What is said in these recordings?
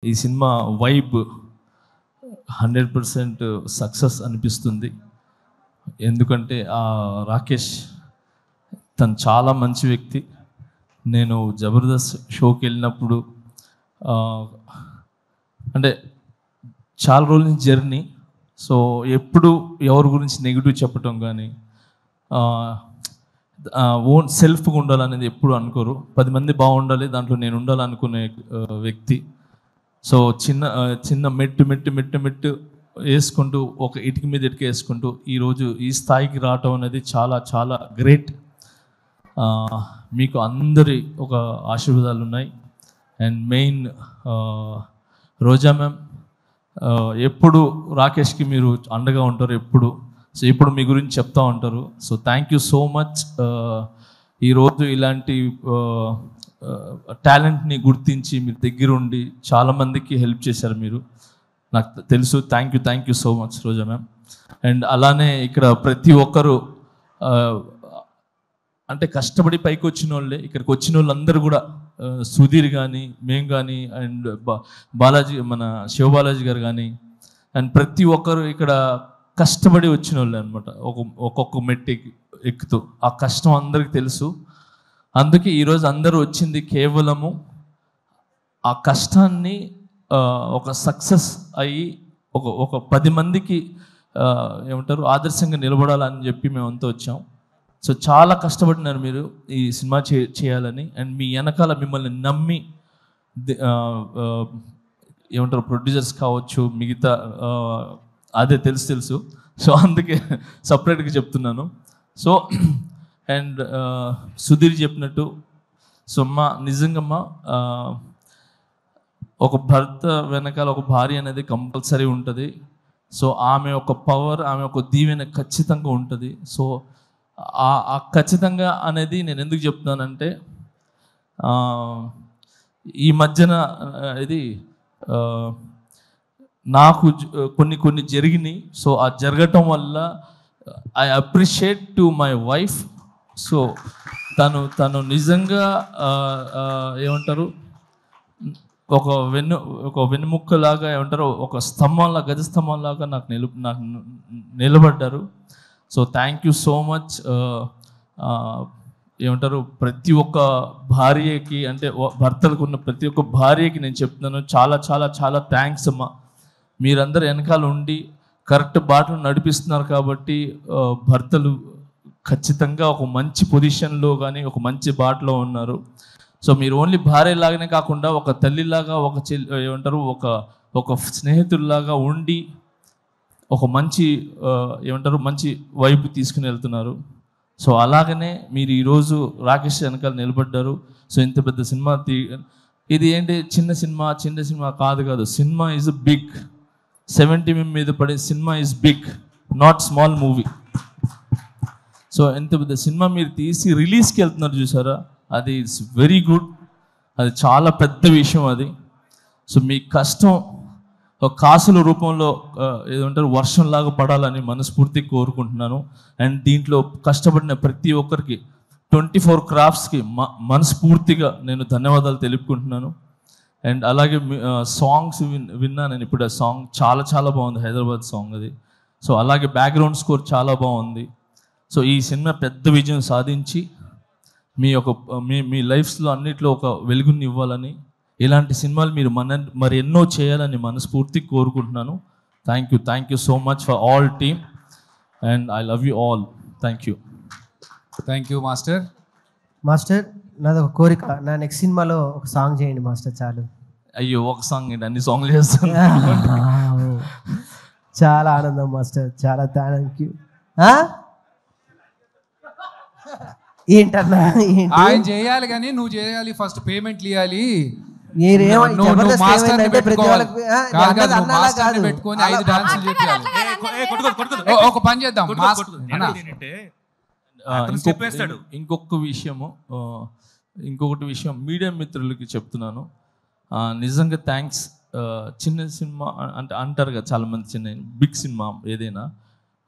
ఈ cinema vibe 100% success అనిపిస్తుంది. ఎందుకంటే రాకేష్ తను చాలా మంచి వ్యక్తి. నేను జబర్దస్త్ షోకి వెళ్ళినప్పుడు అంటే చాలా రోజుల నుంచి జర్నీ. సో ఎప్పుడు ఎవరి గురించి నెగిటివ్ చెప్పటం కానీ ఓన్ సెల్ఫ్గా ఉండాలనేది ఎప్పుడు అనుకోరు. 10 మంది బాగుండాలి, దాంట్లో నేను ఉండాలనుకునే వ్యక్తి. సో చిన్న మెట్టు వేసుకుంటూ ఒక ఇటుక మీద ఇటుక వేసుకుంటూ ఈరోజు ఈ స్థాయికి రావటం అనేది చాలా చాలా గ్రేట్. మీకు అందరి ఒక ఆశీర్వాదాలు ఉన్నాయి. అండ్ మెయిన్ రోజా మ్యామ్ ఎప్పుడు రాకేష్కి మీరు అండగా ఉంటారు ఎప్పుడు. సో ఎప్పుడు మీ గురించి చెప్తూ ఉంటారు. So thank you so much. ఈరోజు ఇలాంటి టాలెంట్ని గుర్తించి మీరు దగ్గరుండి చాలామందికి హెల్ప్ చేశారు. మీరు నాకు తెలుసు. Thank you so much Roja ma'am. And అలానే ఇక్కడ ప్రతి ఒక్కరు అంటే కష్టపడి పైకి వచ్చిన వాళ్ళే. ఇక్కడికి వచ్చిన వాళ్ళందరూ కూడా సుధీర్ కానీ మేము కానీ అండ్ బాలాజీ మన శివబాలాజీ గారు కానీ అండ్ ప్రతి ఒక్కరు ఇక్కడ కష్టపడి వచ్చిన వాళ్ళే అనమాట. ఒక్కొక్క మెట్టు ఎక్కుతూ ఆ కష్టం అందరికీ తెలుసు. అందుకే ఈరోజు అందరూ వచ్చింది కేవలము ఆ కష్టాన్ని ఒక సక్సెస్ అయ్యి ఒక 10 మందికి ఏమంటారు ఆదర్శంగా నిలబడాలని చెప్పి మేమంతా వచ్చాం. సో చాలా కష్టపడినారు మీరు ఈ సినిమా చేయాలని. అండ్ మీ వెనకాల మిమ్మల్ని నమ్మి ఏమంటారు ప్రొడ్యూసర్స్ కావచ్చు, మిగతా అదే తెలుసు. సో అందుకే సపరేట్గా చెప్తున్నాను. సో అండ్ సుధీర్ చెప్పినట్టు సో నిజంగా ఒక భర్త వెనకాల ఒక భార్య అనేది కంపల్సరీ ఉంటుంది. సో ఆమె ఒక పవర్, ఆమె ఒక దీవెన ఖచ్చితంగా ఉంటుంది. సో ఆ ఖచ్చితంగా అనేది నేను ఎందుకు చెప్తున్నానంటే ఈ మధ్యన ఇది నాకు కొన్ని జరిగినాయి. సో ఆ జరగటం వల్ల I appreciate to my wife. So తను నిజంగా ఏమంటారు ఒక వెన్నుముక్కలాగా ఏమంటారు ఒక స్తంభంలా గజస్తంభంలాగా నాకు నిలబడ్డారు. So thank you so much. ఏమంటారు ప్రతి ఒక్క భార్యకి అంటే భర్తలకు ఉన్న ప్రతి ఒక్క భార్యకి నేను చెప్తున్నాను చాలా చాలా చాలా థ్యాంక్స్ అమ్మా. మీరందరూ వెనకాల ఉండి కరెక్ట్ బాటలు నడిపిస్తున్నారు కాబట్టి భర్తలు ఖచ్చితంగా ఒక మంచి పొజిషన్లో కానీ ఒక మంచి బాటలో ఉన్నారు. సో మీరు ఓన్లీ భార్యలాగానే కాకుండా ఒక తల్లిలాగా ఏమంటారు ఒక స్నేహితుల్లాగా ఉండి ఒక మంచి ఏమంటారు మంచి వైపు తీసుకుని వెళ్తున్నారు. సో అలాగనే మీరు ఈరోజు రాకేష్ వెనకాల నిలబడ్డారు. సో ఇంత పెద్ద సినిమా ఇది ఏంటి చిన్న సినిమా కాదు. Cinema is big. 70 mm మీద పడే సినిమా is big, not small movie. So ఎంత పెద్ద సినిమా మీరు తీసి రిలీజ్కి వెళ్తున్నారు చూసారా, అది ఇట్స్ వెరీ గుడ్. అది చాలా పెద్ద విషయం అది. సో మీ కష్టం ఒక కాసుల రూపంలో ఏదంటారు వర్షంలాగా పడాలని మనస్ఫూర్తిగా కోరుకుంటున్నాను. అండ్ దీంట్లో కష్టపడిన ప్రతి ఒక్కరికి 24 క్రాఫ్ట్స్కి మనస్ఫూర్తిగా నేను ధన్యవాదాలు తెలుపుకుంటున్నాను. అండ్ అలాగే సాంగ్స్ విన్నా నేను ఇప్పుడు. ఆ సాంగ్ చాలా చాలా బాగుంది, హైదరాబాద్ సాంగ్ అది. సో అలాగే బ్యాక్గ్రౌండ్ స్కోర్ చాలా బాగుంది. సో ఈ సినిమా పెద్ద విజయం సాధించి మీ లైఫ్స్లో అన్నిట్లో ఒక వెలుగుని ఇవ్వాలని, ఇలాంటి సినిమాలు మీరు మరి ఎన్నో చేయాలని మనస్ఫూర్తిగా కోరుకుంటున్నాను. Thank you so much for all team and I love you all. Thank you master. నాది ఒక కోరిక, నా నెక్స్ట్ సినిమాలో ఒక సాంగ్ చేయండి మాస్టర్ చాలు. అయ్యో ఒక సాంగ్ ఏంటి, అన్ని సాంగ్లు చేస్తాను. చాలా ఆనందం మాస్టర్, చాలా థ్యాంక్ యూ. ఏంటన్నా ఆయన చేయాలి కానీ నువ్వు చేయాలి, ఫస్ట్ పేమెంట్లు ఇవ్వాలి. ఒక పని చేద్దాం. ఇంకొకటి విషయం మీడియా మిత్రులకి చెప్తున్నాను. నిజంగా థ్యాంక్స్. చిన్న సినిమా అంటే అంటారు కదా చాలామంది, చిన్న బిగ్ సినిమా ఏదైనా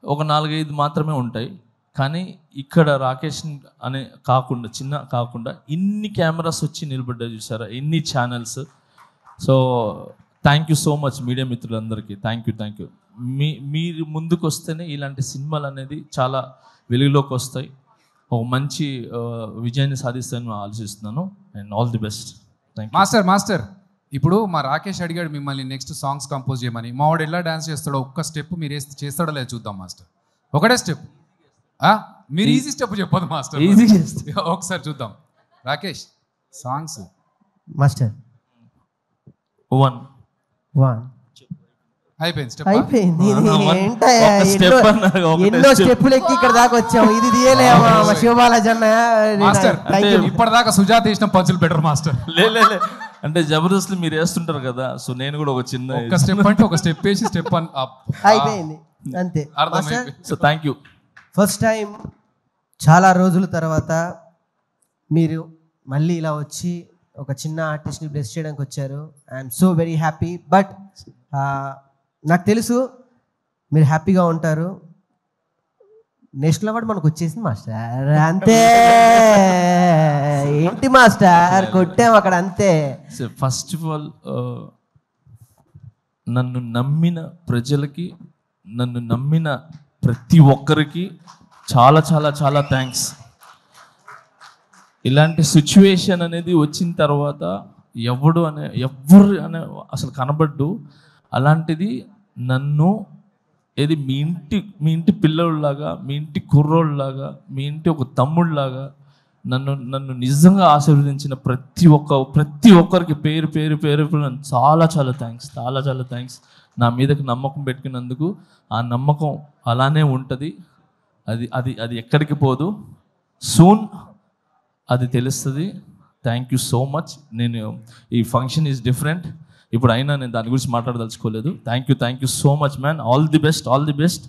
ఒక 4-5 మాత్రమే ఉంటాయి. కానీ ఇక్కడ రాకేష్ అనే కాకుండా ఇన్ని కెమెరాస్ వచ్చి నిలబడ్డా చూసారా, ఇన్ని channels. So thank you so much media మిత్రులందరికీ. Thank you. మీరు ముందుకు వస్తేనే ఇలాంటి సినిమాలు అనేది చాలా వెలుగులోకి వస్తాయి, ఒక మంచి విజయాన్ని సాధిస్తానని ఆలోచిస్తున్నాను. And all the best. Thank you. Master ఇప్పుడు మా రాకేష్ అడిగాడు మిమ్మల్ని నెక్స్ట్ సాంగ్స్ కంపోజ్ చేయమని. మా వాడు ఎలా డాన్స్ చేస్తాడో ఒక్క స్టెప్ మీరు వేస్తే చేస్తాడో లేదు చూద్దాం మాస్టర్. ఒకటే స్టెప్, మీరు ఈజీ స్టెప్ చెప్పదు మాస్టర్, ఈజీ ఒకసారి చూద్దాం. రాకేష్ సాంగ్స్ మాస్టర్ 1 అయిపోయింది స్టెప్. అయిపోయింది. ఒక step అన్నారు, ఒకటే ఎన్నో step. స్టెప్పులు ఎక్కి ఇక్కడ దాకా వచ్చాము. ఇది తీయలేమా శివబాలాజీ మాస్టర్ అన్నయ్య? ఇప్పటిదాకా సుజాత వేసిన పంచులు బెటర్ మాస్టర్. లే అంటే జబర్దస్త్ మీరు వేస్తుంటారు కదా, సో నేను కూడా ఒక చిన్న ఒక స్టెప్ అంటే ఒక స్టెప్ వేసి స్టెప్ అయిపోయింది అంతే. అర్థమైపోయింది. So thank you. First time చాలా రోజుల తర్వాత మీరు మళ్ళీ ఇలా వచ్చి ఒక చిన్న ఆర్టిస్ట్ని బ్లెస్ చేయడానికి వచ్చారు. I'm so very happy. But నాకు తెలుసు మీరు హ్యాపీగా ఉంటారు. నేషనల్ అవార్డు మనకు వచ్చేసింది మాస్టర్, అంతే. ఏంటి మాస్టర్ కొట్టాం అక్కడ, అంతే. ఫస్ట్ ఆఫ్ ఆల్ నన్ను నమ్మిన ప్రజలకి, నన్ను నమ్మిన ప్రతి ఒక్కరికి చాలా థ్యాంక్స్. ఇలాంటి సిచ్యువేషన్ అనేది వచ్చిన తర్వాత ఎవరు అనే అసలు కనబడ్డు. అలాంటిది నన్ను ఏది మీ ఇంటి పిల్లోళ్ళలాగా, మీ ఇంటి కుర్రోళ్ళలాగా, మీ ఇంటి ఒక తమ్ముళ్ళలాగా నన్ను నిజంగా ఆశీర్వదించిన ప్రతి ఒక్కరికి పేరు చాలా థ్యాంక్స్. నా మీదకి నమ్మకం పెట్టుకున్నందుకు. ఆ నమ్మకం అలానే ఉంటుంది, అది ఎక్కడికి పోదు. సూన్ అది తెలుస్తుంది. Thank you so much. నేను ఈ ఫంక్షన్ ఈజ్ డిఫరెంట్, ఇప్పుడు అయినా నేను దాని గురించి మాట్లాడదలుచుకోలేదు. Thank you so much man. All the best.